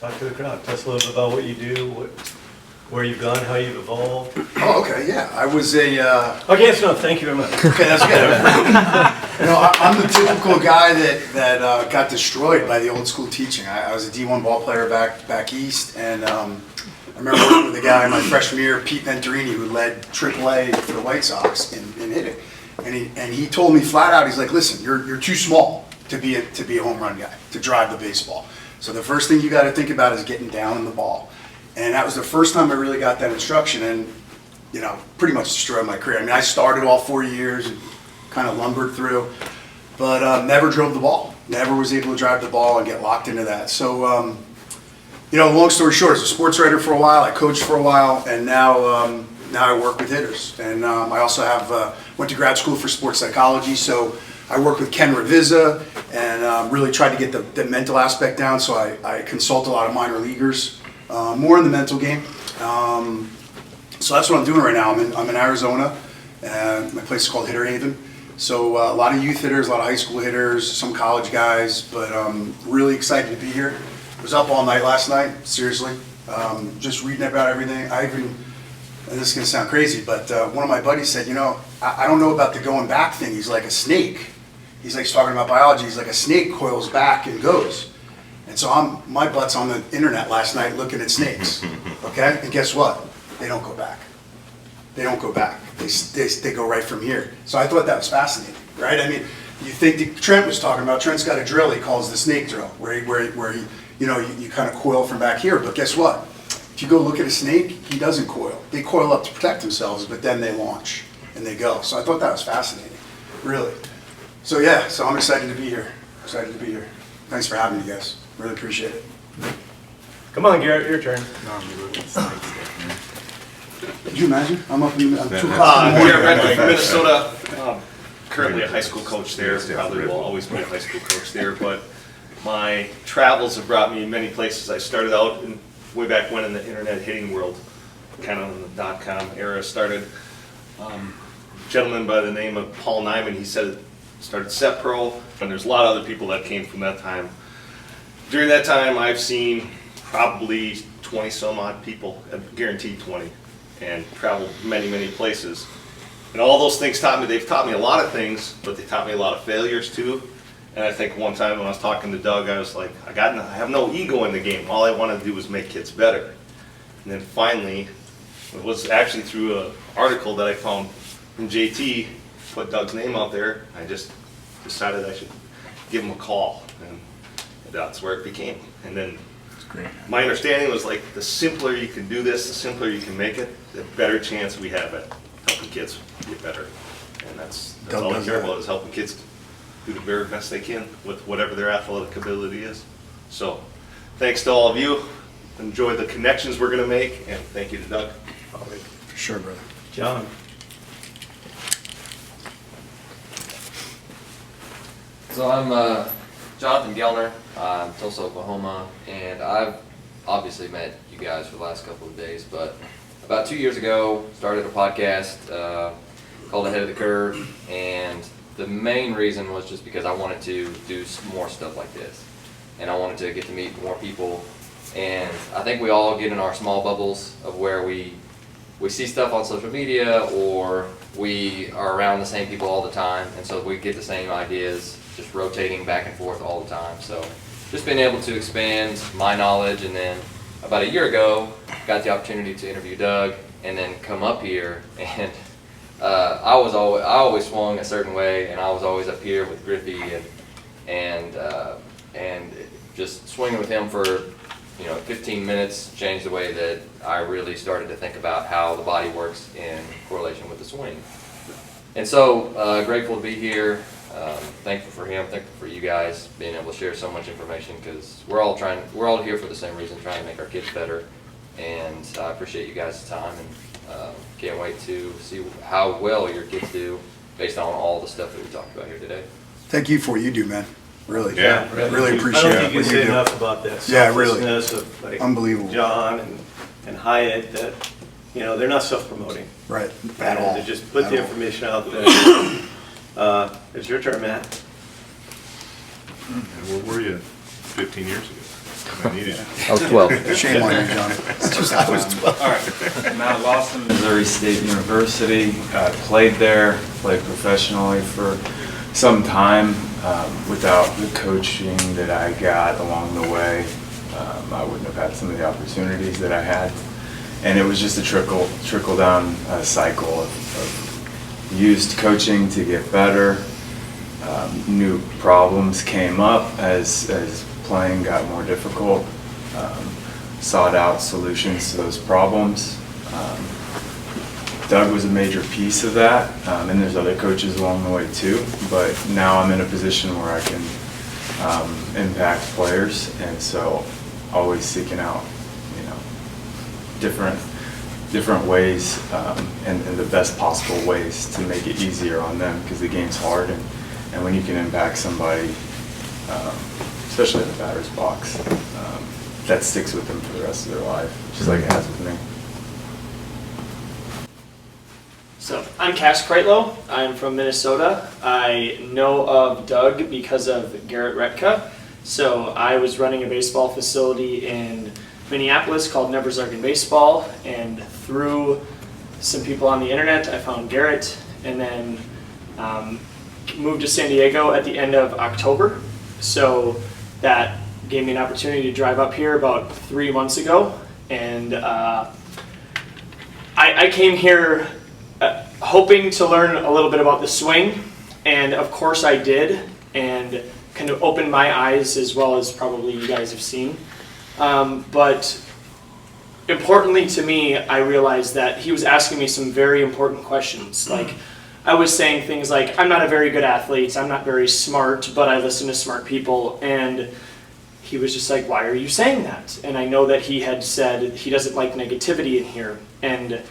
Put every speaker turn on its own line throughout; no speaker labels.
Talk to the crowd. Tell us a little bit about what you do, where you've gone, how you've evolved.
Oh, okay, yeah. I was a...
Okay, so thank you very much.
Okay, that's good. I'm the typical guy that got destroyed by the old school teaching. I was a D1 ball player back east, and I remember working with a guy my freshman year, Pete Venturini, who led AAA for the White Sox in hitting. And he told me flat out, he's like, listen, you're too small to be a home run guy, to drive the baseball. So the first thing you got to think about is getting down in the ball. And that was the first time I really got that instruction, and pretty much destroyed my career. I mean, I started all 4 years and kind of lumbered through, but never drove the ball. Never was able to drive the ball and get locked into that. So, long story short, I was a sports writer for a while. I coached for a while, and now I work with hitters. And I also went to grad school for sports psychology, so I work with Ken Ravizza and really tried to get the mental aspect down. So I consult a lot of minor leaguers, more in the mental game. So that's what I'm doing right now. I'm in Arizona. My place is called Hitter Haven. So a lot of youth hitters, a lot of high school hitters, some college guys, but I'm really excited to be here. I was up all night last night, seriously, just reading about everything. And this is going to sound crazy, but one of my buddies said, I don't know about the going back thing. He's like a snake. He's talking about biology. He's like a snake coils back and goes. And so my butt's on the internet last night looking at snakes, okay? And guess what? They don't go back. They don't go back. They go right from here. So I thought that was fascinating, right? I mean, you think Trent was talking about, Trent's got a drill he calls the snake drill, where you kind of coil from back here. But guess what? If you go look at a snake, he doesn't coil. They coil up to protect themselves, but then they launch and they go. So I thought that was fascinating, really. So yeah, so I'm excited to be here. Excited to be here. Thanks for having me, guys. Really appreciate it.
Come on, Garrett, your turn.
Could you imagine? I'm 2 o'clock in the
Garrett
morning.
Reddick, Minnesota. Currently a high school coach there. Probably will always be a high school coach there. But my travels have brought me many places. I started out way back when in the internet hitting world, kind of in the .com era. Started. A gentleman by the name of Paul Nyman. He started Set Pro, and there's a lot of other people that came from that time. During that time, I've seen probably 20 some odd people, guaranteed 20, and traveled many, many places. And all those things they've taught me a lot of things, but they taught me a lot of failures too. And I think one time when I was talking to Doug, I was like, I have no ego in the game. All I want to do is make kids better. And then finally, it was actually through an article that I found from JT, put Doug's name out there. I just decided I should give him a call, and that's where it became. And then my understanding was the simpler you can do this, the simpler you can make it, the better chance we have at helping kids get better. And that's all I care about, is helping kids do the very best they can with whatever their athletic ability is. So thanks to all of you. Enjoy the connections we're going to make, and thank you to Doug.
For sure, brother.
John.
So I'm Jonathan Gellner. I'm Tulsa, Oklahoma, and I've obviously met you guys for the last couple of days, but about 2 years ago, started a podcast called Ahead of the Curve, and the main reason was just because I wanted to do more stuff like this, and I wanted to get to meet more people. And I think we all get in our small bubbles of where we see stuff on social media, or we are around the same people all the time, and so we get the same ideas just rotating back and forth all the time. So just being able to expand my knowledge, and then about a year ago got the opportunity to interview Doug and then come up here, and I always swung a certain way, and I was always up here with Griffey and just swinging with him for 15 minutes changed the way that I really started to think about how the body works in correlation with the swing. And so grateful to be here. Thankful for him, thankful for you guys being able to share so much information, because we're all here for the same reason, trying to make our kids better. And I appreciate you guys' time, and can't wait to see how well your kids do based on all the stuff that we talked about here today.
Thank you for what you do, man. Really.
Yeah.
Really appreciate
I don't think you
what
say
you do.
enough about that
Yeah, really.
selflessness of
Unbelievable.
John and Hyatt, that they're not self-promoting.
Right. At all.
They just put
At
the
all.
information out there. It's your turn, Matt.
And where were you 15 years ago? I was 12.
Shame on you, John.
I was 12.
All right, Matt Lawson, Missouri State University. Played there, played professionally for some time. Without the coaching that I got along the way, I wouldn't have had some of the opportunities that I had. And it was just a trickle down cycle of used coaching to get better. New problems came up as playing got more difficult. Sought out solutions to those problems. Doug was a major piece of that, and there's other coaches along the way too. But now I'm in a position where I can impact players, and so always seeking out, different ways and the best possible ways to make it easier on them, because the game's hard, and when you can impact somebody, especially in the batter's box, that sticks with them for the rest of their life, just like it has with me.
So, I'm Cass Kreitlow. I'm from Minnesota. I know of Doug because of Garrett Retka. So, I was running a baseball facility in Minneapolis called Never Zargan Baseball, and through some people on the internet, I found Garrett, and then moved to San Diego at the end of October. So, that gave me an opportunity to drive up here about 3 months ago, and I came here hoping to learn a little bit about the swing, and of course I did, and kind of opened my eyes, as well as probably you guys have seen. But importantly to me, I realized that he was asking me some very important questions. Like, I was saying things like, I'm not a very good athlete, I'm not very smart, but I listen to smart people, and he was just like, why are you saying that? And I know that he had said he doesn't like negativity in here, and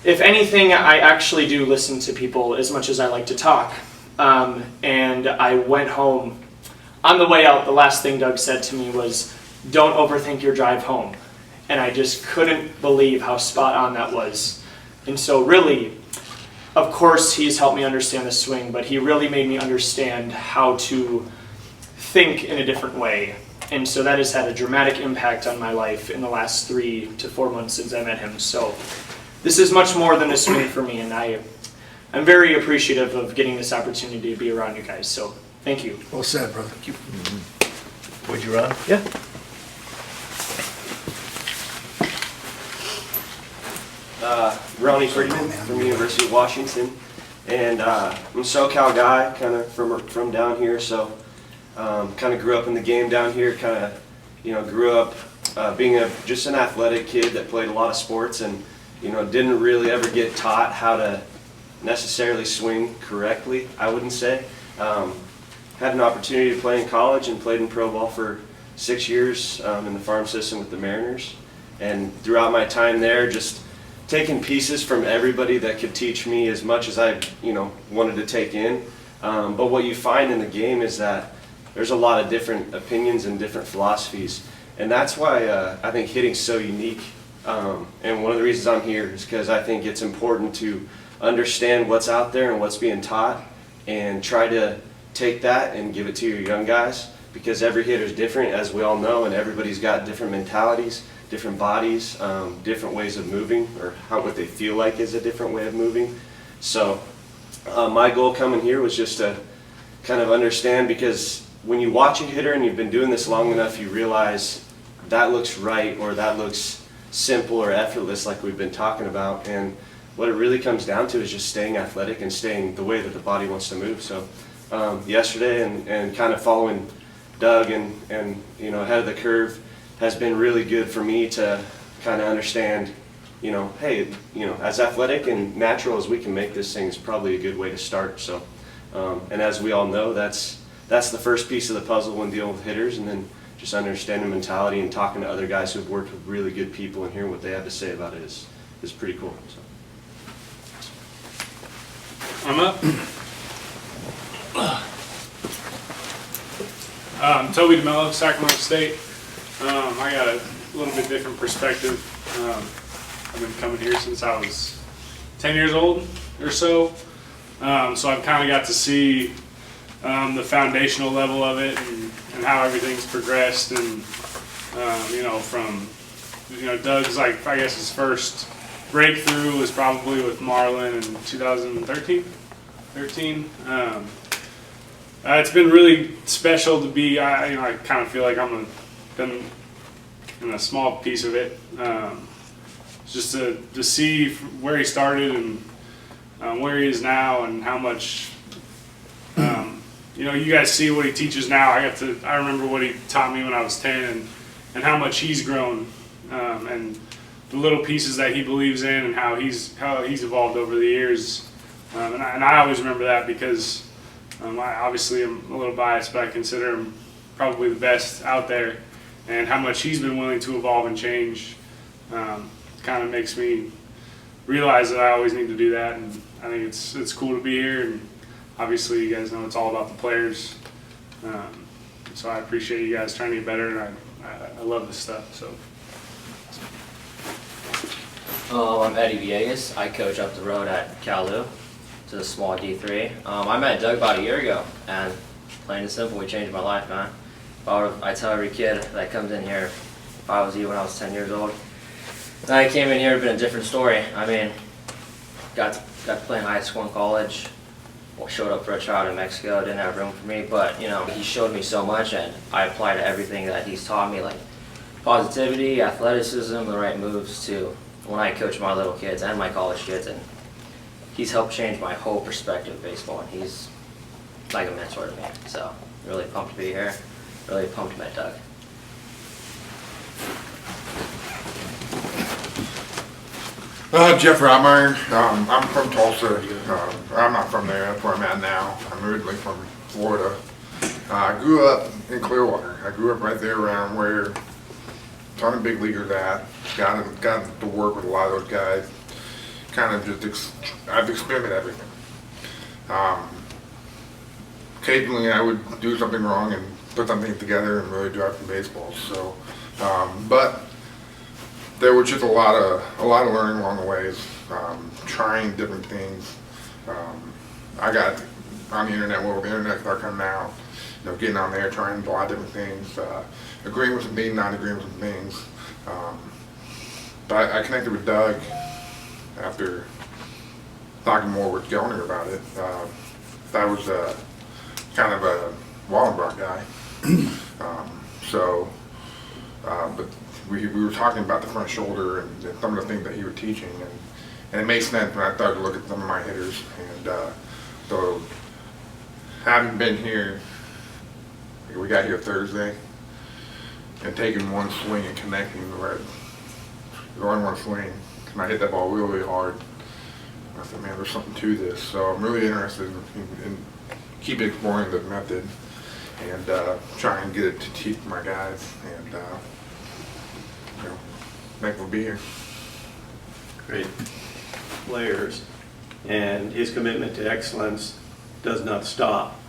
if anything, I actually do listen to people as much as I like to talk. And I went home. On the way out, the last thing Doug said to me was, don't overthink your drive home. And I just couldn't believe how spot on that was. And so really, of course, he's helped me understand the swing, but he really made me understand how to think in a different way. And so that has had a dramatic impact on my life in the last 3 to 4 months since I met him. So this is much more than a swing for me, and I'm very appreciative of getting this opportunity to be around you guys. So thank you.
Well said, brother.
Would you run?
Yeah.
Ronnie Friedman from the University of Washington, and I'm a SoCal guy, kind of from down here. So kind of grew up in the game down here. Kind of grew up being just an athletic kid that played a lot of sports, and didn't really ever get taught how to necessarily swing correctly, I wouldn't say. Had an opportunity to play in college and played in pro ball for 6 years in the farm system with the Mariners. And throughout my time there, just taking pieces from everybody that could teach me as much as I wanted to take in. But what you find in the game is that there's a lot of different opinions and different philosophies. And that's why I think hitting's so unique. And one of the reasons I'm here is because I think it's important to understand what's out there and what's being taught, and try to take that and give it to your young guys, because every hitter is different, as we all know, and everybody's got different mentalities, different bodies, different ways of moving, or what they feel like is a different way of moving. So my goal coming here was just to kind of understand, because when you watch a hitter and you've been doing this long enough, you realize that looks right, or that looks simple or effortless, like we've been talking about. And what it really comes down to is just staying athletic and staying the way that the body wants to move. So yesterday and kind of following Doug and ahead of the curve has been really good for me to kind of understand, hey, as athletic and natural as we can make this thing is probably a good way to start. So and as we all know, that's the first piece of the puzzle when dealing with hitters, and then just understanding mentality and talking to other guys who've worked with really good people and hearing what they have to say about it is pretty cool. So.
I'm up. Toby DeMello, Sacramento State. I got a little bit different perspective. I've been coming here since I was 10 years old or so. So I've kind of got to see the foundational level of it, and how everything's progressed, and From Doug's, like, I guess his first breakthrough was probably with Marlin in 2013. It's been really special to be. I kind of feel like been in a small piece of it. Just to see where he started and where he is now, and how much. You guys see what he teaches now. I remember what he taught me when I was 10, and how much he's grown, and the little pieces that he believes in, and how he's evolved over the years. And I always remember that because I obviously am a little biased, but I consider him probably the best out there, and how much he's been willing to evolve and change kind of makes me realize that I always need to do that. And I think it's cool to be here, and obviously you guys know it's all about the players. So I appreciate you guys trying to get better, and I love this stuff. So.
I'm Eddie Villegas. I coach up the road at Calu. It's a small D3. I met Doug about a year ago, and plain and simple, we changed my life, man. I tell every kid that comes in here, if I was you when I was 10 years old, and I came in here, it'd been a different story. I mean, got to play in high school and college. Showed up for a tryout in Mexico, didn't have room for me, but he showed me so much, and I apply to everything that he's taught me, like positivity, athleticism, the right moves, to when I coach my little kids and my college kids, and he's helped change my whole perspective of baseball, and he's like a mentor to me. So really pumped to be here, really pumped to meet Doug.
Jeff Rottmeyer. I'm from Tulsa. I'm not from there. That's where I'm at now. I'm originally from Florida. I grew up in Clearwater. I grew up right there around where a ton of big leaguers at. Got to work with a lot of those guys. Kind of I've experimented everything. Occasionally I would do something wrong and put something together and really drive some baseballs. So, but there was just a lot of learning along the ways, trying different things. I got on the internet world, the internet started coming out, getting on there, trying a lot of different things, agreeing with some things, not agreeing with some things. But I connected with Doug after talking more with Gelner about it. That was kind of a Wallenbach guy. But we were talking about the front shoulder and some of the things that he was teaching, and it made sense when I started to look at some of my hitters. And so having been here, we got here Thursday, and taking one swing and connecting going one swing, and I hit that ball really, really hard. I said, man, there's something to this. So I'm really interested in keep exploring the method and try and get it to teach my guys, and thankful to be here.
Great players, and his commitment to excellence does not stop.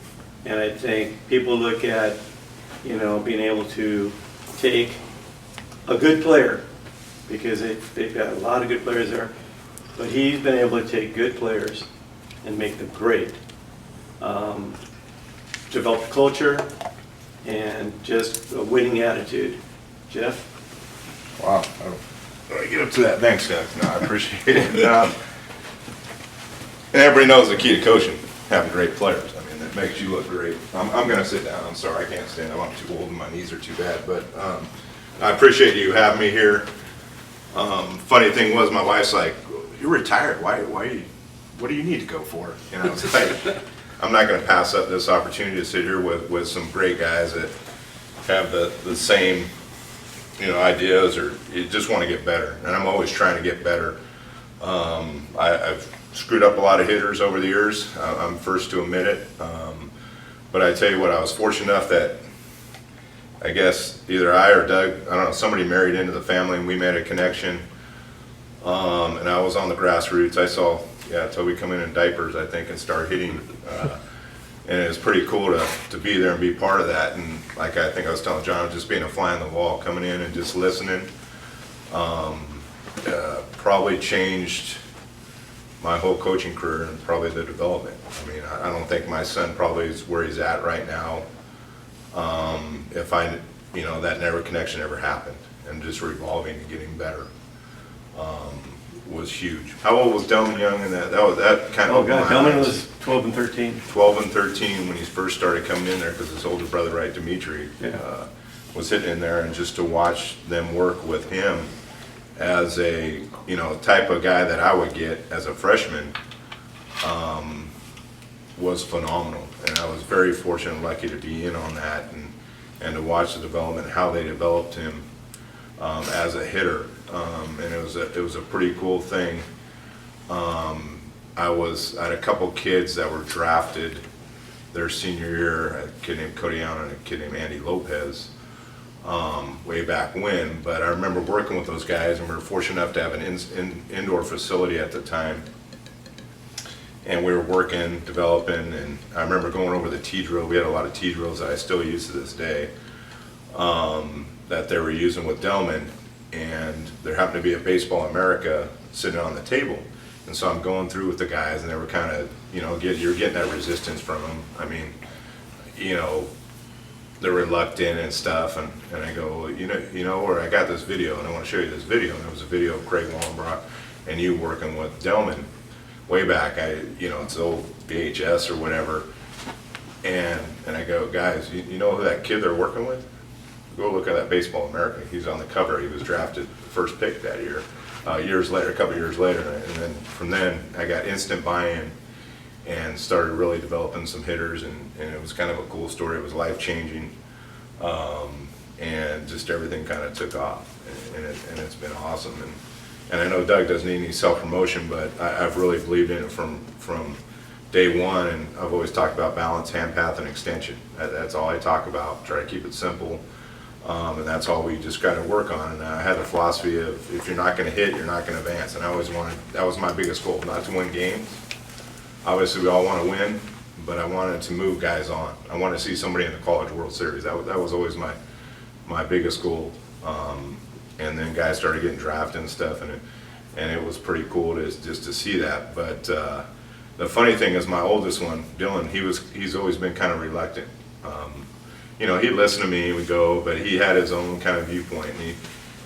And I think people look at, being able to take a good player, because they've got a lot of good players there, but he's been able to take good players and make them great. Develop culture and just a winning attitude. Jeff?
Wow.
I get up to that. Thanks, Doug. No, I appreciate it. And everybody knows the key to coaching, having great players. I mean, that makes you look great. I'm going to sit down. I'm sorry, I can't stand up. I'm too old and my knees are too bad. But I appreciate you having me here. Funny thing was, my wife's like, "You're retired. What do you need to go for?" It's like, I'm not going to pass up this opportunity to sit here with some great guys that have the same ideas, or you just want to get better, and I'm always trying to get better. I've screwed up a lot of hitters over the years. I'm first to admit it. But I tell you what, I was fortunate enough that I guess either I or Doug, I don't know, somebody married into the family, and we made a connection. And I was on the grassroots. I saw Toby come in diapers, I think, and start hitting. And it was pretty cool to be there and be part of that. And like I think I was telling John, just being a fly on the wall, coming in and just listening, probably changed my whole coaching career and probably the development. I mean, I don't think my son probably is where he's at right now if I that connection never happened, and just revolving and getting better was huge. How old was Delman Young in that? That kind of
Oh,
opened
God,
my
Delman
eyes.
was 12 and 13.
12 and 13 when he first started coming in there, because his older brother, right, Dimitri,
Yeah.
was hitting in there, and just to watch them work with him as a, type of guy that I would get as a freshman was phenomenal. And I was very fortunate and lucky to be in on that and to watch the development, how they developed him as a hitter. And it was a pretty cool thing. I had a couple kids that were drafted their senior year, a kid named Cody Allen and a kid named Andy Lopez, way back when. But I remember working with those guys, and we were fortunate enough to have an indoor facility at the time. And we were working, developing, and I remember going over the T drill. We had a lot of T drills that I still use to this day that they were using with Delman. And there happened to be a Baseball America sitting on the table. And so I'm going through with the guys, and they were kind of, you're getting that resistance from them. I mean, they're reluctant and stuff. And I go, or I got this video, and I want to show you this video. And it was a video of Craig Wallenbrock and you working with Delman way back. It's old VHS or whatever. And I go, guys, you know who that kid they're working with? Go look at that Baseball America. He's on the cover. He was drafted first pick that year. Years later, a couple years later, and then from then I got instant buy-in and started really developing some hitters, and it was kind of a cool story. It was life-changing, and just everything kind of took off, and it's been awesome. And I know Doug doesn't need any self-promotion, but I've really believed in it from day one, and I've always talked about balance, hand path, and extension. That's all I talk about. Try to keep it simple. And that's all we just got to work on. And I had the philosophy of, if you're not going to hit, you're not going to advance. And I always wanted, that was my biggest goal, not to win games. Obviously, we all want to win, but I wanted to move guys on. I wanted to see somebody in the College World Series. That was always my biggest goal. And then guys started getting drafted and stuff, and it was pretty cool just to see that. But the funny thing is, my oldest one, Dylan, he's always been kind of reluctant. He'd listen to me and we'd go, but he had his own kind of viewpoint,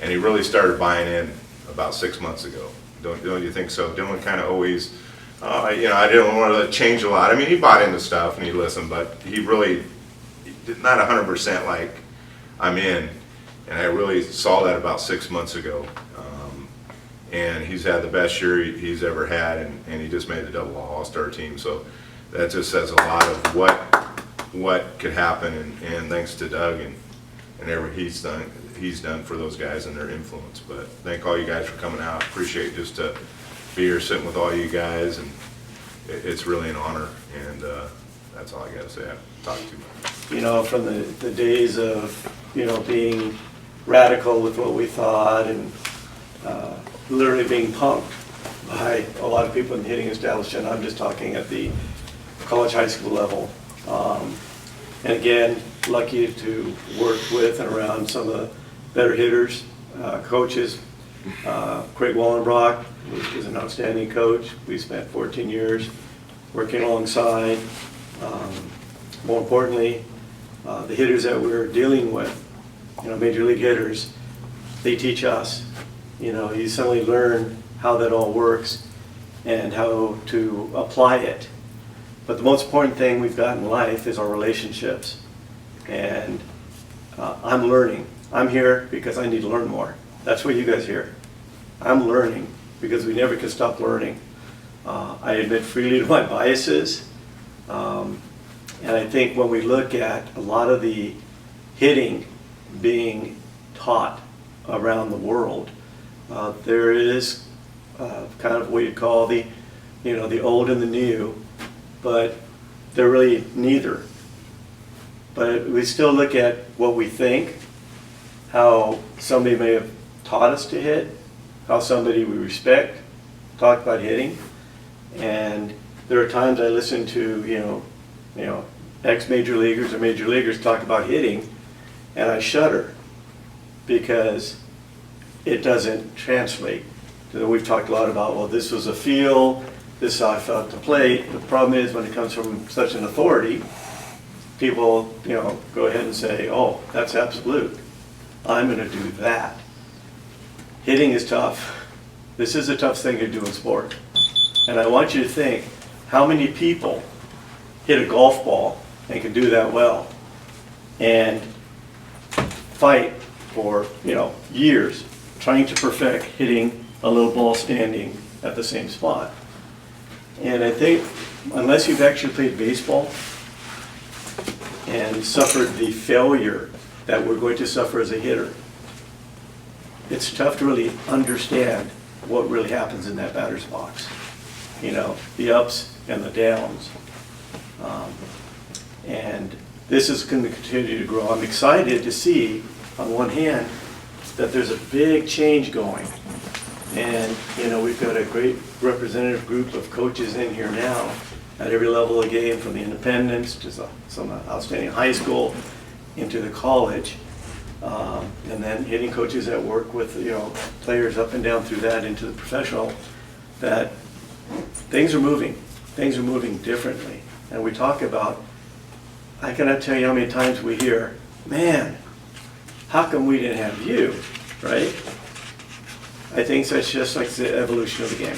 and he really started buying in about 6 months ago. Don't you think so? Dylan kind of always, I didn't want to change a lot. I mean, he bought into stuff and he listened, but he really did not 100% like, I'm in. And I really saw that about 6 months ago. And he's had the best year he's ever had, and he just made the double all-star team. So that just says a lot of what could happen, and thanks to Doug and everything he's done for those guys and their influence. But thank all you guys for coming out. Appreciate just to be here sitting with all you guys, and it's really an honor. And that's all I got to say. I've talked too much.
From the days of being radical with what we thought, and literally being punked by a lot of people in the hitting establishment. I'm just talking at the college, high school level. And again, lucky to work with and around some of the better hitters, coaches. Craig Wallenbrock is an outstanding coach. We spent 14 years working alongside. More importantly, the hitters that we're dealing with, major league hitters, they teach us. You suddenly learn how that all works and how to apply it. But the most important thing we've got in life is our relationships. And I'm learning. I'm here because I need to learn more. That's what you guys hear. I'm learning because we never can stop learning. I admit freely to my biases. And I think when we look at a lot of the hitting being taught around the world, there is kind of what you call the old and the new, but they're really neither. But we still look at what we think, how somebody may have taught us to hit, how somebody we respect talked about hitting, and there are times I listen to ex-major leaguers or major leaguers talk about hitting, and I shudder because it doesn't translate. We've talked a lot about, well, this was a feel, this is how I felt to play. The problem is when it comes from such an authority, people, go ahead and say, oh, that's absolute. I'm going to do that. Hitting is tough. This is the toughest thing to do in sport. And I want you to think, how many people hit a golf ball and can do that well and fight for, years trying to perfect hitting a little ball standing at the same spot. And I think unless you've actually played baseball and suffered the failure that we're going to suffer as a hitter, it's tough to really understand what really happens in that batter's box. The ups and the downs. And this is going to continue to grow. I'm excited to see, on one hand, that there's a big change going. And, we've got a great representative group of coaches in here now at every level of the game, from the independents to some outstanding high school into the college. And then hitting coaches that work with, players up and down through that into the professional, that things are moving. Things are moving differently. And we talk about, I cannot tell you how many times we hear, man, how come we didn't have you, right? I think that's just like the evolution of the game.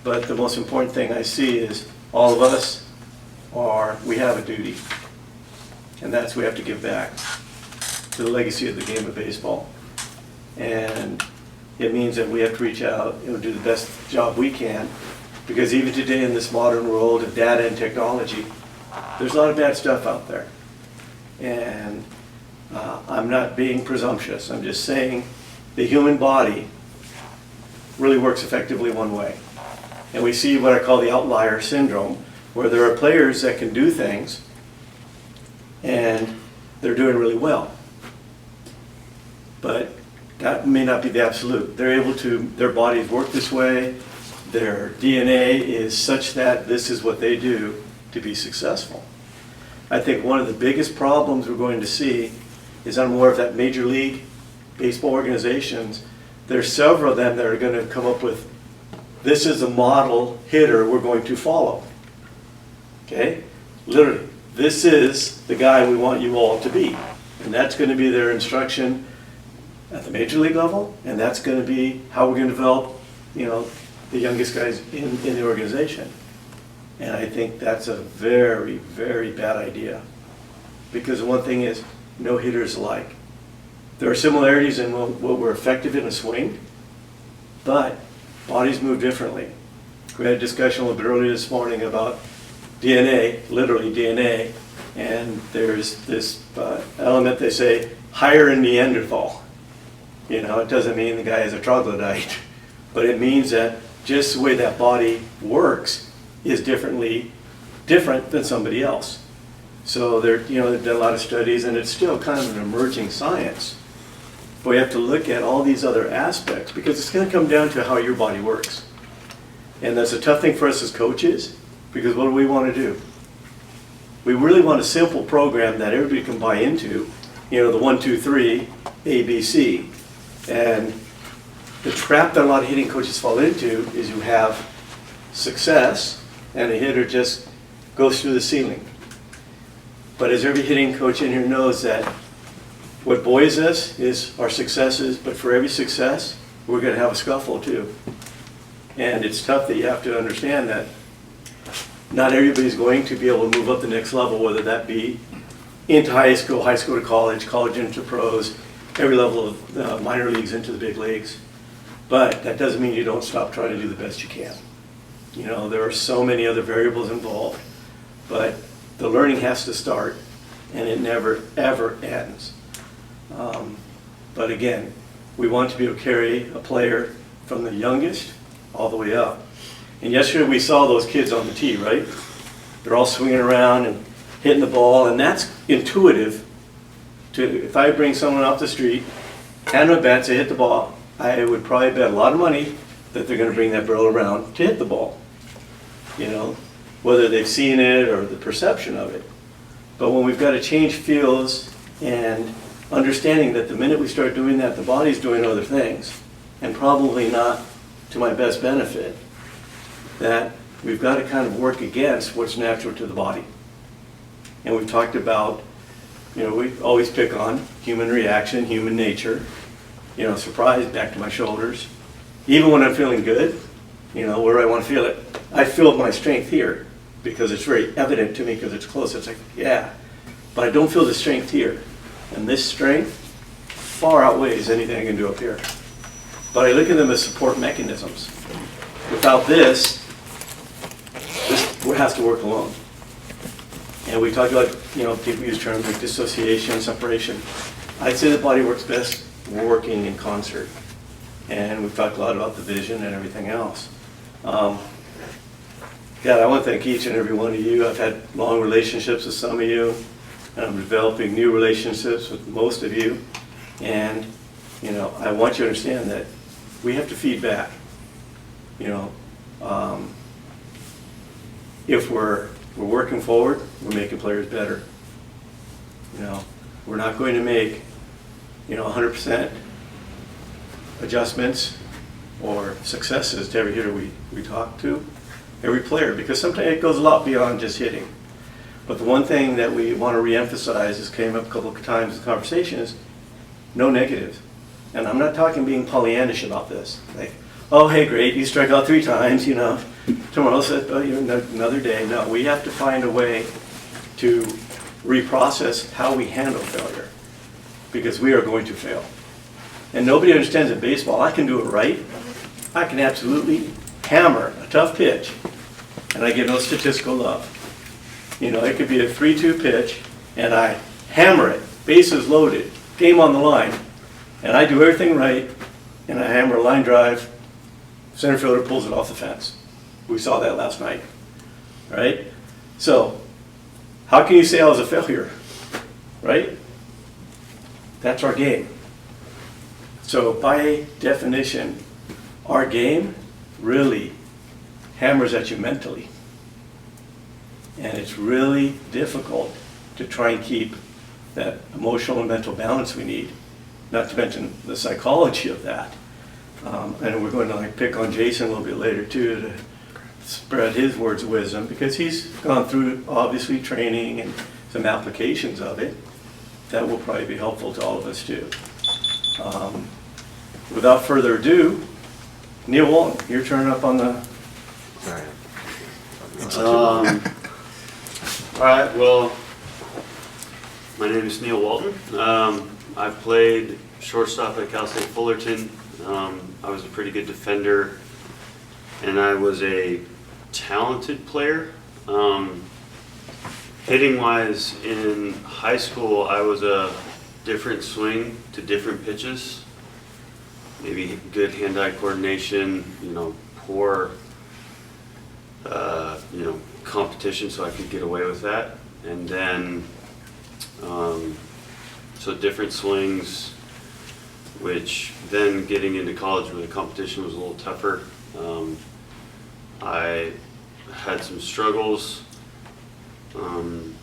But the most important thing I see is all of us we have a duty. And that's we have to give back to the legacy of the game of baseball. And it means that we have to reach out and do the best job we can, because even today in this modern world of data and technology, there's a lot of bad stuff out there. And I'm not being presumptuous. I'm just saying the human body really works effectively one way. And we see what I call the outlier syndrome, where there are players that can do things and they're doing really well. But that may not be the absolute. They're able to, their bodies work this way, their DNA is such that this is what they do to be successful. I think one of the biggest problems we're going to see is on more of that major league baseball organizations. There's several of them that are going to come up with, this is a model hitter we're going to follow. Okay? Literally, this is the guy we want you all to be. And that's going to be their instruction at the major league level, and that's going to be how we're going to develop, the youngest guys in the organization. And I think that's a very, very bad idea. Because one thing is, no hitters alike. There are similarities in what we're effective in a swing, but bodies move differently. We had a discussion a little bit earlier this morning about DNA, literally DNA, and there's this element they say, higher in Neanderthal. It doesn't mean the guy is a troglodyte, but it means that just the way that body works is different than somebody else. So they've done a lot of studies, and it's still kind of an emerging science. But we have to look at all these other aspects, because it's going to come down to how your body works. And that's a tough thing for us as coaches, because what do we want to do? We really want a simple program that everybody can buy into, the 1, 2, 3, A, B, C. And the trap that a lot of hitting coaches fall into is you have success, and a hitter just goes through the ceiling. But as every hitting coach in here knows, that what buoys us is our successes, but for every success, we're going to have a scuffle too. And it's tough that you have to understand that not everybody's going to be able to move up the next level, whether that be into high school to college, college into pros, every level of minor leagues into the big leagues. But that doesn't mean you don't stop trying to do the best you can. There are so many other variables involved, but the learning has to start, and it never, ever ends. But again, we want to be able to carry a player from the youngest all the way up. And yesterday we saw those kids on the tee, right? They're all swinging around and hitting the ball, and that's intuitive. If I bring someone off the street, hand them a bat, say hit the ball, I would probably bet a lot of money that they're going to bring that barrel around to hit the ball. Whether they've seen it or the perception of it. But when we've got to change fields and understanding that the minute we start doing that, the body's doing other things, and probably not to my best benefit, that we've got to kind of work against what's natural to the body. And we've talked about, we always pick on human reaction, human nature, surprise back to my shoulders. Even when I'm feeling good, where do I want to feel it? I feel my strength here because it's very evident to me because it's close. It's like, yeah, but I don't feel the strength here. And this strength far outweighs anything I can do up here. But I look at them as support mechanisms. Without this has to work alone. And we talked about, people use terms like dissociation, separation. I'd say the body works best working in concert. And we've talked a lot about the vision and everything else. God, I want to thank each and every one of you. I've had long relationships with some of you, and I'm developing new relationships with most of you. And, I want you to understand that we have to feed back. If we're working forward, we're making players better. We're not going to make, 100% adjustments or successes to every hitter we talk to, every player, because sometimes it goes a lot beyond just hitting. But the one thing that we want to reemphasize, this came up a couple of times in the conversation, is no negatives. And I'm not talking being Pollyannish about this. Like, oh, hey, great, you struck out 3 times, tomorrow, another day. No, we have to find a way to reprocess how we handle failure, because we are going to fail. And nobody understands in baseball, I can do it right. I can absolutely hammer a tough pitch, and I get no statistical love. It could be a 3-2 pitch, and I hammer it, bases loaded, game on the line, and I do everything right, and I hammer a line drive, center fielder pulls it off the fence. We saw that last night, right? So, how can you say I was a failure, right? That's our game. So, by definition, our game really hammers at you mentally. And it's really difficult to try and keep that emotional and mental balance we need, not to mention the psychology of that. And we're going to pick on Jason a little bit later too, to spread his words of wisdom, because he's gone through obviously training and some applications of it that will probably be helpful to all of us too. Without further ado, Neil Walton, your turn up on the...
All right, well, my name is Neil Walton. I've played shortstop at Cal State Fullerton. I was a pretty good defender, and I was a talented player. Hitting-wise, in high school, I was a different swing to different pitches. Maybe good hand-eye coordination, poor, competition, so I could get away with that. And then, so different swings, which then getting into college where the competition was a little tougher. I had some struggles, and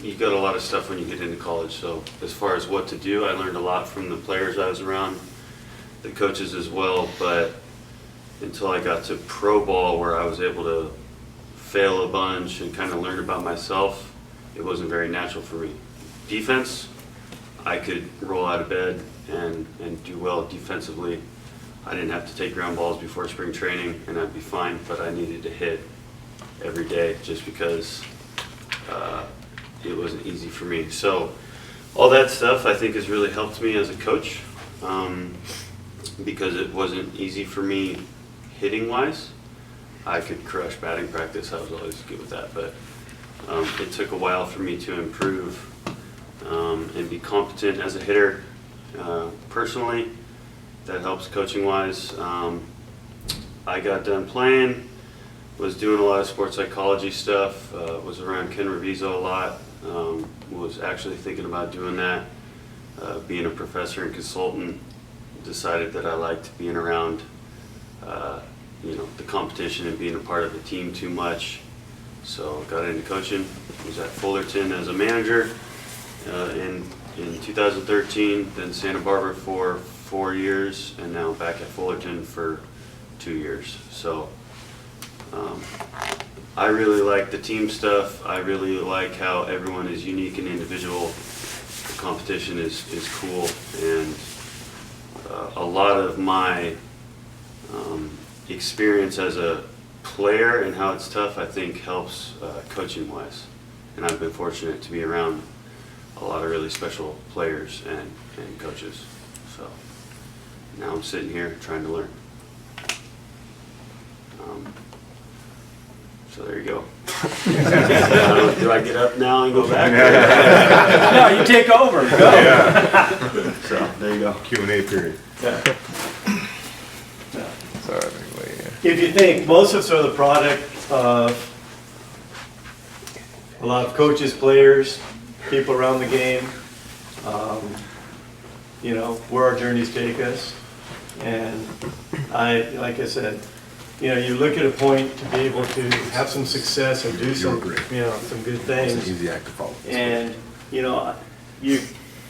you got a lot of stuff when you get into college. So as far as what to do, I learned a lot from the players I was around, the coaches as well, but until I got to pro ball where I was able to fail a bunch and kind of learn about myself, it wasn't very natural for me. Defense, I could roll out of bed and do well defensively. I didn't have to take ground balls before spring training and I'd be fine, but I needed to hit every day just because it wasn't easy for me. So all that stuff I think has really helped me as a coach, because it wasn't easy for me hitting wise. I could crush batting practice, I was always good with that, but it took a while for me to improve and be competent as a hitter. Personally, that helps coaching wise. I got done playing, was doing a lot of sports psychology stuff, was around Ken Reviso a lot, was actually thinking about doing that, being a professor and consultant. Decided that I liked being around the competition and being a part of a team too much. So got into coaching, was at Fullerton as a manager in 2013, then Santa Barbara for 4 years, and now back at Fullerton for 2 years. So I really like the team stuff. I really like how everyone is unique and individual. The competition is cool, and a lot of my experience as a player and how it's tough, I think, helps coaching-wise. And I've been fortunate to be around a lot of really special players and coaches. So now I'm sitting here trying to learn. So there you go. Do I get up now and go back?
No, you take over, go.
Yeah.
So there you go.
Q&A period.
If you think, most of us are the product of a lot of coaches, players, people around the game, you know, where our journeys take us. And like I said, you know, you look at a point to be able to have some success and do some, you know, some good things.
It's an easy act to follow.
And, you know, you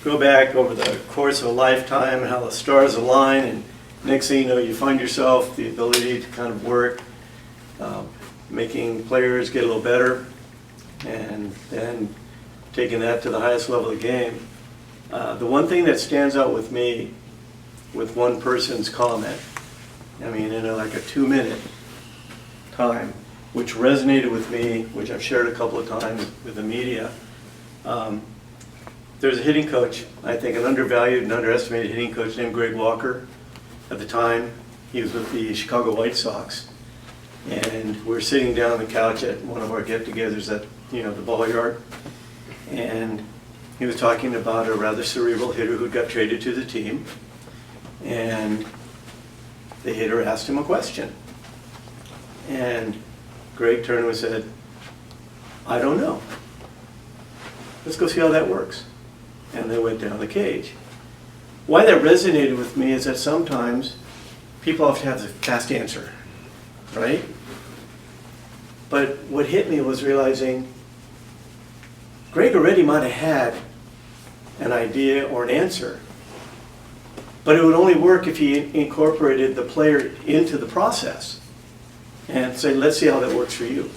go back over the course of a lifetime and how the stars align, and next thing you know, you find yourself the ability to kind of work, making players get a little better, and then taking that to the highest level of the game. The one thing that stands out with me, with one person's comment, I mean, in like a 2-minute time, which resonated with me, which I've shared a couple of times with the media. There's a hitting coach, I think an undervalued and underestimated hitting coach named Greg Walker. At the time, he was with the Chicago White Sox. And we're sitting down on the couch at one of our get-togethers at, you know, the Ballyard. And he was talking about a rather cerebral hitter who got traded to the team. And the hitter asked him a question. And Greg turned and said, "I don't know. Let's go see how that works." And they went down the cage. Why that resonated with me is that sometimes people have to have the fast answer, right? But what hit me was realizing Greg already might have had an idea or an answer, but it would only work if he incorporated the player into the process and say, let's see how that works for you.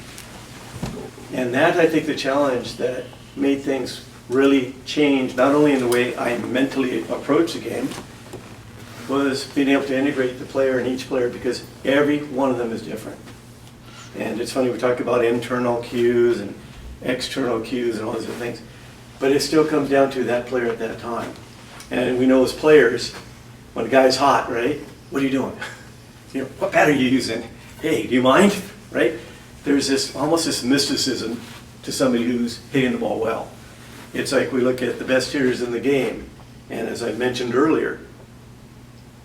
And that, I think, the challenge that made things really change, not only in the way I mentally approach the game, was being able to integrate the player in each player, because every one of them is different. And it's funny, we talk about internal cues and external cues and all those other things, but it still comes down to that player at that time. And we know as players, when a guy's hot, right? What are you doing? You know, what bat are you using? Hey, do you mind? Right? There's this almost this mysticism to somebody who's hitting the ball well. It's like we look at the best hitters in the game, and as I mentioned earlier,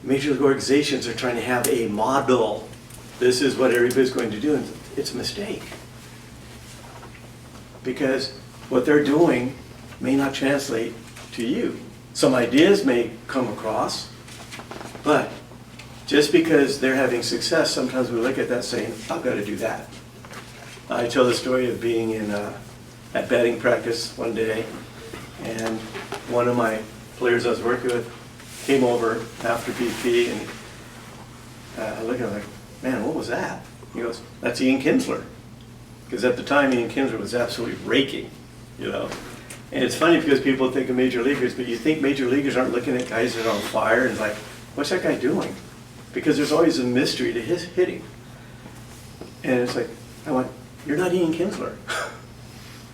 major league organizations are trying to have a model. This is what everybody's going to do, and it's a mistake. Because what they're doing may not translate to you. Some ideas may come across, but just because they're having success, sometimes we look at that saying, I've got to do that. I tell the story of being at batting practice one day, and one of my players I was working with came over after BP, and I looked at him like, man, what was that? He goes, that's Ian Kinsler. Because at the time, Ian Kinsler was absolutely raking, you know. And it's funny because people think of major leaguers, but you think major leaguers aren't looking at guys that are on fire and like, what's that guy doing? Because there's always a mystery to his hitting. And it's like, I went, you're not Ian Kinsler.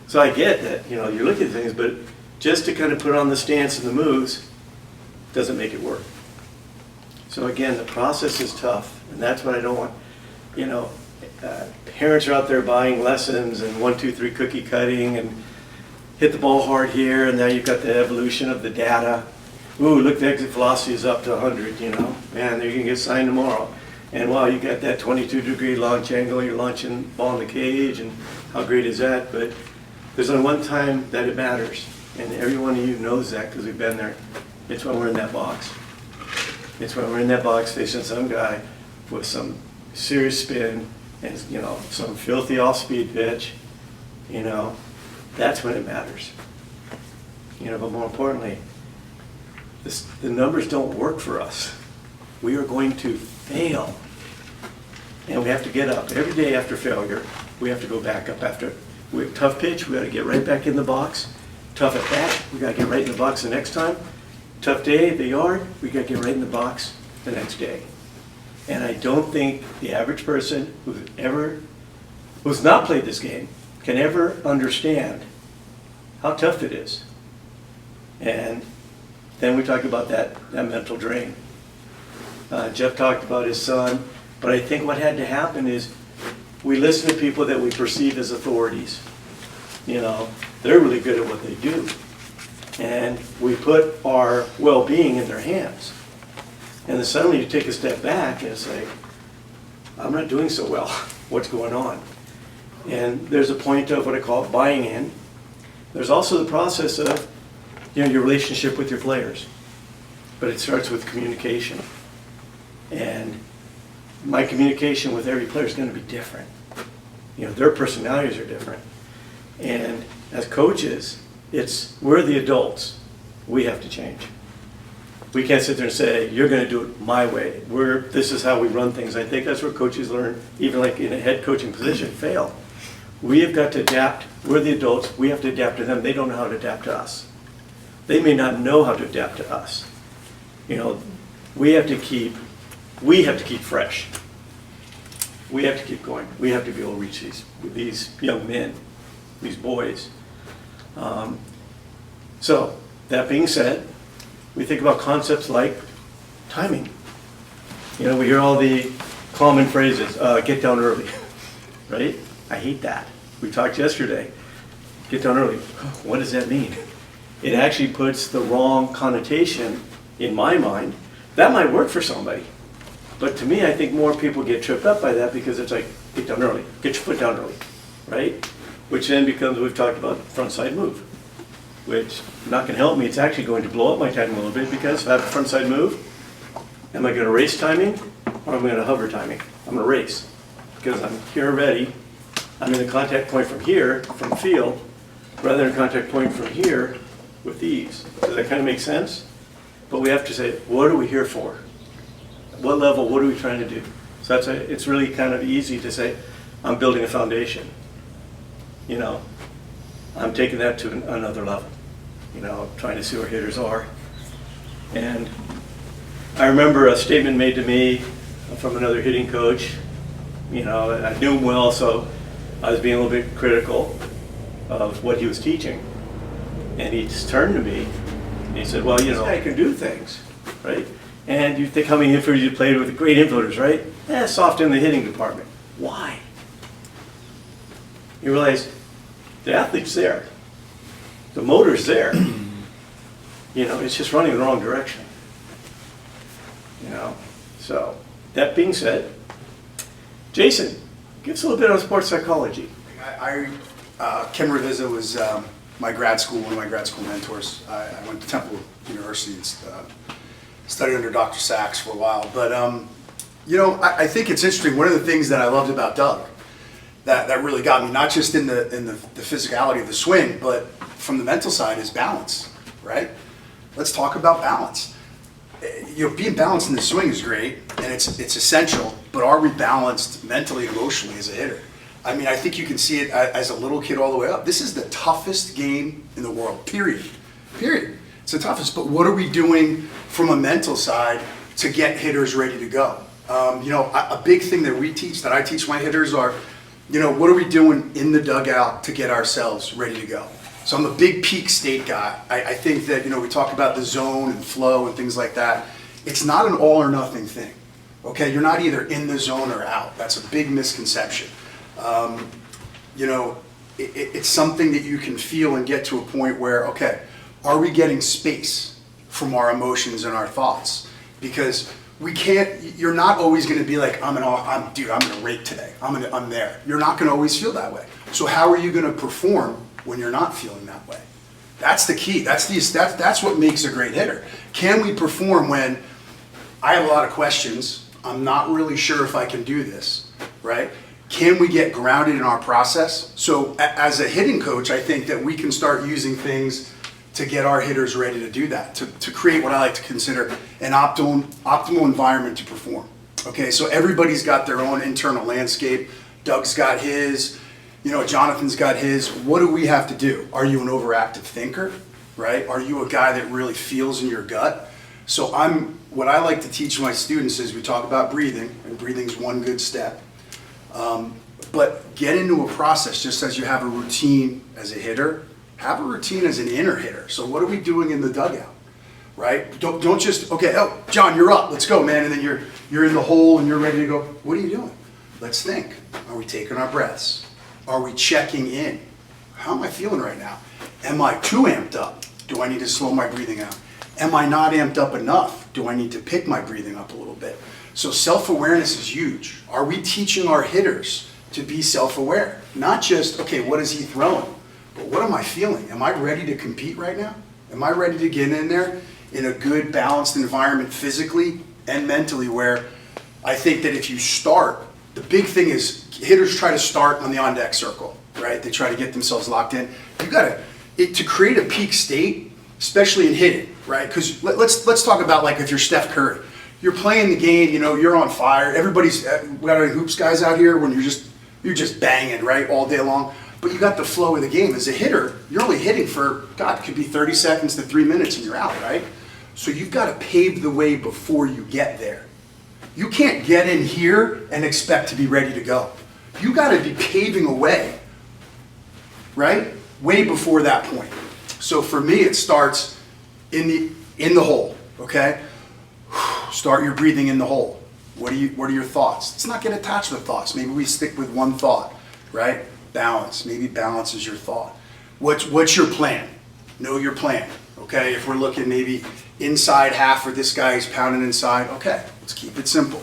So I get that, you know, you're looking at things, but just to kind of put on the stance and the moves doesn't make it work. So again, the process is tough, and that's what I don't want. You know, parents are out there buying lessons and 1, 2, 3 cookie cutting and hit the ball hard here, and now you've got the evolution of the data. Ooh, look, the exit velocity is up to 100, you know. Man, they're going to get signed tomorrow. And wow, you got that 22-degree launch angle, you're launching the ball in the cage, and how great is that? But there's only one time that it matters, and every one of you knows that because we've been there. It's when we're in that box. It's when we're in that box facing some guy with some serious spin and, you know, some filthy off-speed pitch, you know. That's when it matters. You know, but more importantly, the numbers don't work for us. We are going to fail. And we have to get up every day after failure we have to go back up after. We have tough pitch, we gotta get right back in the box. Tough at bat, we gotta get right in the box the next time. Tough day at the yard, we gotta get right in the box the next day. And I don't think the average person who's not played this game can ever understand how tough it is. And then we talk about that mental drain. Jeff talked about his son, but I think what had to happen is we listen to people that we perceive as authorities. You know, they're really good at what they do. And we put our well-being in their hands. And then suddenly you take a step back and it's like, I'm not doing so well. What's going on? And there's a point of what I call buying in. There's also the process of, you know, your relationship with your players. But it starts with communication. And my communication with every player is going to be different. You know, their personalities are different. And as coaches, we're the adults. We have to change. We can't sit there and say, you're going to do it my way. This is how we run things. I think that's where coaches learn, even like in a head coaching position, fail. We have got to adapt. We're the adults. We have to adapt to them. They don't know how to adapt to us. They may not know how to adapt to us. You know, we have to keep fresh. We have to keep going. We have to be able to reach these young men, these boys. So, that being said, we think about concepts like timing. You know, we hear all the common phrases, get down early, right? I hate that. We talked yesterday, get down early. What does that mean? It actually puts the wrong connotation in my mind. That might work for somebody. But to me, I think more people get tripped up by that because it's like, get down early, get your foot down early, right? Which then becomes, we've talked about, front side move, which not going to help me. It's actually going to blow up my timing a little bit because if I have a front side move, am I going to race timing or am I going to hover timing? I'm going to race because I'm here ready. I'm in the contact point from here, from field, rather than a contact point from here with these. Does that kind of make sense? But we have to say, what are we here for? What level, what are we trying to do? So it's really kind of easy to say, I'm building a foundation. You know, I'm taking that to another level. You know, trying to see where hitters are. And I remember a statement made to me from another hitting coach. You know, I knew him well, so I was being a little bit critical of what he was teaching. And he just turned to me and he said, well, you know, this guy can do things, right? And you think how many infielders you played with, great infielders, right? Soft in the hitting department. Why? You realize the athlete's there. The motor's there. You know, it's just running in the wrong direction. You know, so that being said, Jason, give us a little bit on sports psychology.
Ken Revizza was my grad school, one of my grad school mentors. I went to Temple University and studied under Dr. Sachs for a while. But, you know, I think it's interesting. One of the things that I loved about Doug that really got me, not just in the physicality of the swing, but from the mental side, is balance, right? Let's talk about balance. You know, being balanced in the swing is great, and it's essential, but are we balanced mentally and emotionally as a hitter? I mean, I think you can see it as a little kid all the way up. This is the toughest game in the world, period. Period. It's the toughest, but what are we doing from a mental side to get hitters ready to go? You know, a big thing that I teach my hitters are, you know, what are we doing in the dugout to get ourselves ready to go? So I'm a big peak state guy. I think that, you know, we talk about the zone and flow and things like that. It's not an all or nothing thing, okay? You're not either in the zone or out. That's a big misconception. You know, it's something that you can feel and get to a point where, okay, are we getting space from our emotions and our thoughts? Because we can't, you're not always going to be like, I'm going to rake today. I'm there. You're not going to always feel that way. So how are you going to perform when you're not feeling that way? That's the key. That's what makes a great hitter. Can we perform when I have a lot of questions, I'm not really sure if I can do this, right? Can we get grounded in our process? So as a hitting coach, I think that we can start using things to get our hitters ready to do that, to create what I like to consider an optimal environment to perform. Okay, so everybody's got their own internal landscape. Doug's got his, You know, Jonathan's got his. What do we have to do? Are you an overactive thinker, right? Are you a guy that really feels in your gut? So what I like to teach my students is we talk about breathing, and breathing's one good step. But get into a process, just as you have a routine as a hitter, have a routine as an inner hitter. So what are we doing in the dugout, right? Don't just, okay, oh, John, you're up, let's go, man. And then you're in the hole and you're ready to go. What are you doing? Let's think. Are we taking our breaths? Are we checking in? How am I feeling right now? Am I too amped up? Do I need to slow my breathing out? Am I not amped up enough? Do I need to pick my breathing up a little bit? So self-awareness is huge. Are we teaching our hitters to be self-aware? Not just, okay, what is he throwing? But what am I feeling? Am I ready to compete right now? Am I ready to get in there in a good, balanced environment physically and mentally, where I think that if you start, the big thing is hitters try to start on the on-deck circle, right? They try to get themselves locked in. You gotta, to create a peak state, especially in hitting, right? Because let's talk about, like, if you're Steph Curry. You're playing the game, you know, you're on fire. Everybody's, we got any hoops guys out here when you're just banging, right, all day long. But you got the flow of the game. As a hitter, you're only hitting for, God, it could be 30 seconds to 3 minutes and you're out, right? So you've got to pave the way before you get there. You can't get in here and expect to be ready to go. You got to be paving a way, right? Way before that point. So for me, it starts in the hole, okay? Start your breathing in the hole. What are your thoughts? Let's not get attached with thoughts. Maybe we stick with one thought, right? Balance. Maybe balance is your thought. What's your plan? Know your plan, okay? If we're looking maybe inside half, or this guy's pounding inside, okay, let's keep it simple.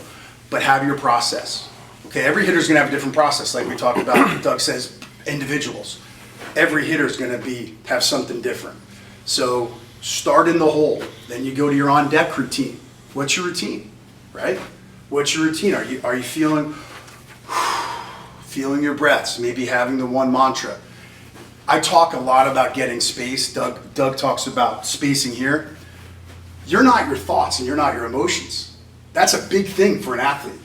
But have your process. Okay, every hitter's gonna have a different process, like we talked about. Doug says individuals. Every hitter's gonna have something different. So start in the hole, then you go to your on-deck routine. What's your routine, right? What's your routine? Are you feeling your breaths, maybe having the one mantra? I talk a lot about getting space. Doug talks about spacing here. You're not your thoughts and you're not your emotions. That's a big thing for an athlete.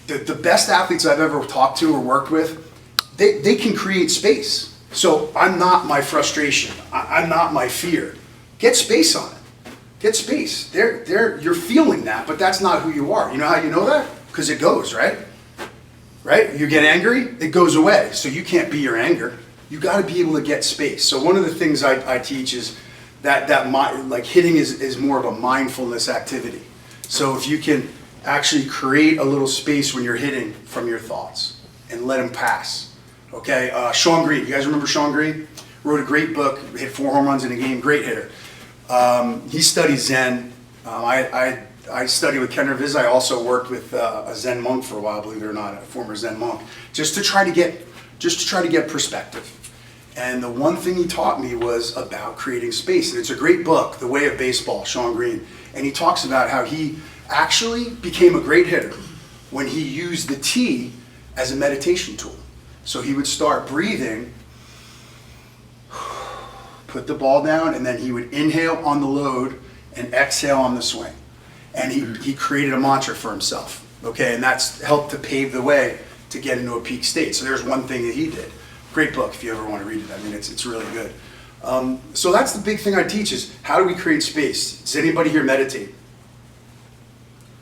The best athletes I've ever talked to or worked with, they can create space. So I'm not my frustration. I'm not my fear. Get space on it. Get space. You're feeling that, but that's not who you are. You know how you know that? Because it goes, right? Right? You get angry, it goes away. So you can't be your anger. You got to be able to get space. So one of the things I teach is that like hitting is more of a mindfulness activity. So if you can actually create a little space when you're hitting from your thoughts and let them pass. Okay, Sean Green, you guys remember Sean Green? Wrote a great book, hit 4 home runs in a game, great hitter. He studies Zen. I studied with Ken Viz. I also worked with a Zen monk for a while, believe it or not, a former Zen monk, just to try to get perspective. And the one thing he taught me was about creating space. And it's a great book, The Way of Baseball, Sean Green. And he talks about how he actually became a great hitter when he used the tee as a meditation tool. So he would start breathing, put the ball down, and then he would inhale on the load and exhale on the swing. And he created a mantra for himself, okay? And that's helped to pave the way to get into a peak state. So there's one thing that he did. Great book if you ever want to read it. I mean, it's really good. So that's the big thing I teach is how do we create space? Does anybody here meditate?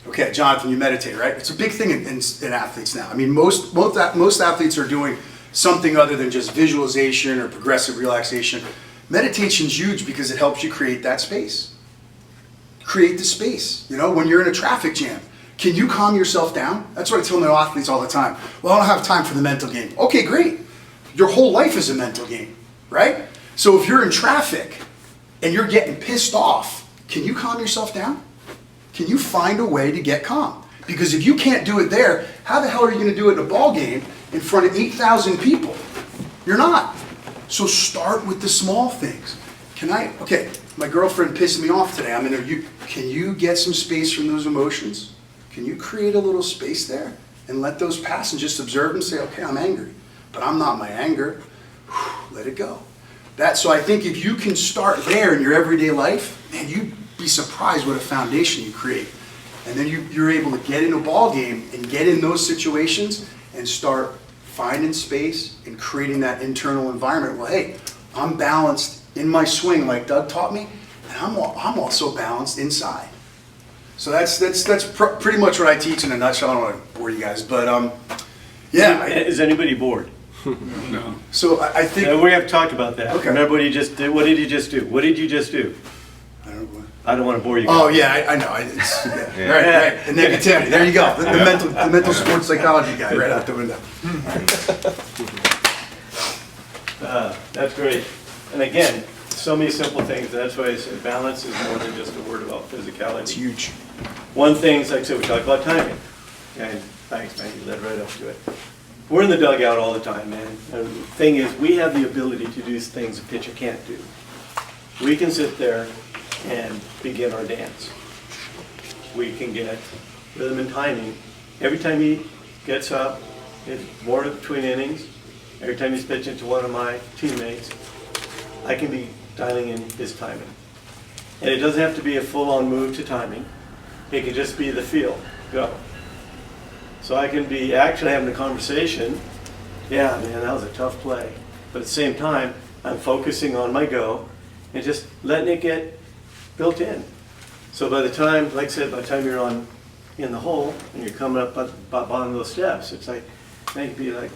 Okay, Jonathan, you meditate, right? It's a big thing in athletes now. I mean, most athletes are doing something other than just visualization or progressive relaxation. Meditation's huge because it helps you create that space. Create the space. You know, when you're in a traffic jam, can you calm yourself down? That's what I tell my athletes all the time. Well, I don't have time for the mental game. Okay, great. Your whole life is a mental game, right? So if you're in traffic and you're getting pissed off, can you calm yourself down? Can you find a way to get calm? Because if you can't do it there, how the hell are you going to do it in a ball game in front of 8,000 people? You're not. So start with the small things. Okay, my girlfriend pissed me off today. Can you get some space from those emotions? Can you create a little space there and let those pass and just observe and say, okay, I'm angry, but I'm not my anger. Let it go. So I think if you can start there in your everyday life, man, you'd be surprised what a foundation you create. And then you're able to get in a ball game and get in those situations and start finding space and creating that internal environment. Well, hey, I'm balanced in my swing like Doug taught me, and I'm also balanced inside. So that's pretty much what I teach in a nutshell. I don't want to bore you guys, but yeah.
Is anybody bored?
No.
So I think
We have talked about that.
Okay.
Remember what he just did? What did he just do? What did you just do? I don't want to bore you guys.
Oh yeah, I know. It's, yeah. Right. The negativity. There you go. The mental sports psychology guy right out the window.
That's great. And again, so many simple things. That's why I said balance is more than just a word about physicality.
It's huge.
One thing, like I said, we talked about timing. And thanks, man, you led right up to it. We're in the dugout all the time, man. And the thing is, we have the ability to do things a pitcher can't do. We can sit there and begin our dance. We can get rhythm and timing. Every time he gets up, it's more between innings. Every time he's pitching to one of my teammates, I can be dialing in his timing. And it doesn't have to be a full-on move to timing. It can just be the feel, go. So I can be actually having a conversation, yeah, man, that was a tough play. But at the same time, I'm focusing on my go and just letting it get built in. So by the time, like I said, by the time you're in the hole and you're coming up at the bottom of those steps, it's like, maybe like,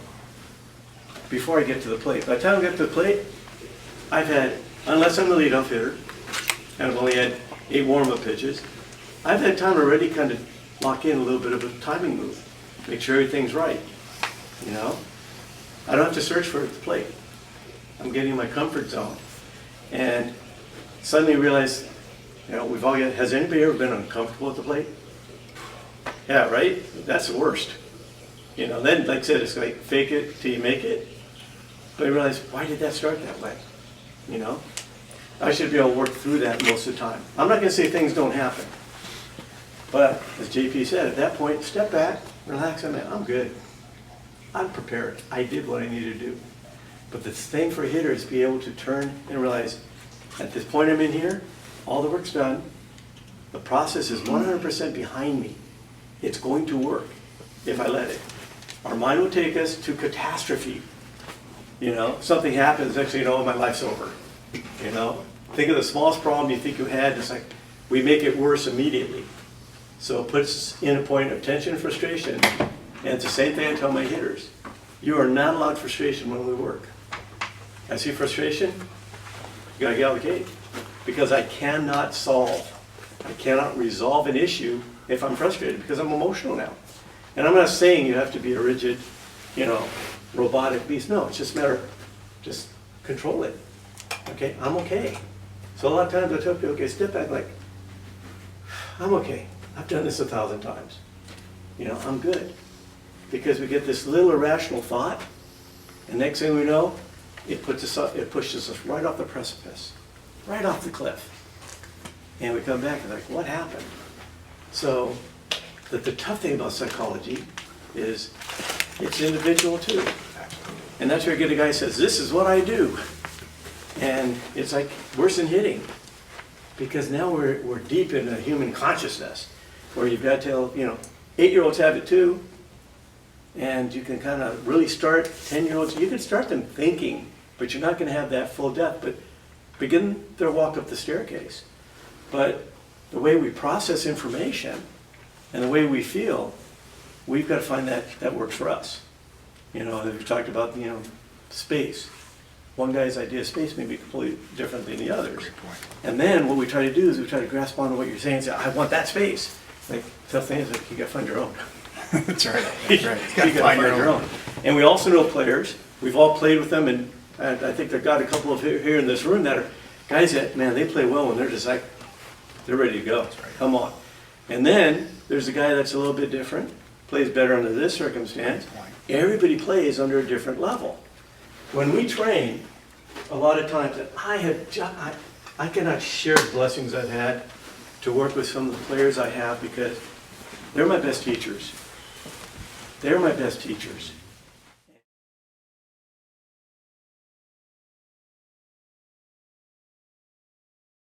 before I get to the plate. By the time I get to the plate, I've had, unless I'm the leadoff hitter, and I've only had 8 warm-up pitches, I've had time already kind of lock in a little bit of a timing move. Make sure everything's right, you know? I don't have to search for it at the plate. I'm getting in my comfort zone. And suddenly realize, you know, we've all got, has anybody ever been uncomfortable at the plate? Yeah, right? That's the worst. You know, then, like I said, it's like fake it till you make it. But I realize, why did that start that way? You know? I should be able to work through that most of the time. I'm not going to say things don't happen. But, as JP said, at that point, step back, relax, I'm good. I'm prepared. I did what I needed to do. But the thing for a hitter is to be able to turn and realize, at this point I'm in here, all the work's done. The process is 100% behind me. It's going to work if I let it. Our mind will take us to catastrophe. You know, something happens, next thing you know, my life's over. You know, think of the smallest problem you think you had, it's like we make it worse immediately. So it puts us in a point of tension and frustration. And it's the same thing I tell my hitters. You are not allowed frustration when we work. I see frustration, you gotta get out of the gate. Because I cannot resolve an issue if I'm frustrated, because I'm emotional now. And I'm not saying you have to be a rigid, you know, robotic beast. No, it's just a matter of just control it. Okay, I'm okay. So a lot of times I tell people, okay, step back, like, I'm okay. I've done this 1,000 times. You know, I'm good. Because we get this little irrational thought, and next thing we know, it pushes us right off the precipice, right off the cliff. And we come back and like, what happened? So the tough thing about psychology is it's individual too. And that's where you get a guy who says, this is what I do. And it's like worse than hitting. Because now we're deep in a human consciousness where you've got to tell, you know, 8-year-olds have it too. And you can kind of really start 10-year-olds, you can start them thinking, but you're not going to have that full depth. But begin their walk up the staircase. But the way we process information and the way we feel, we've got to find that works for us. You know, we've talked about, you know, space. One guy's idea of space may be completely different than the others.
Great point.
And then what we try to do is we try to grasp onto what you're saying and say, I want that space. Like, tough thing is like, you got to find your own.
That's right.
You got to find your own. And we also know players. We've all played with them, and I think they've got a couple of here in this room that are guys that, man, they play well when they're just like, they're ready to go. Right. Come on. And then there's a guy that's a little bit different, plays better under this circumstance. Everybody plays under a different level. When we train, a lot of times, I cannot share the blessings I've had to work with some of the players I have because they're my best teachers. They're my best teachers.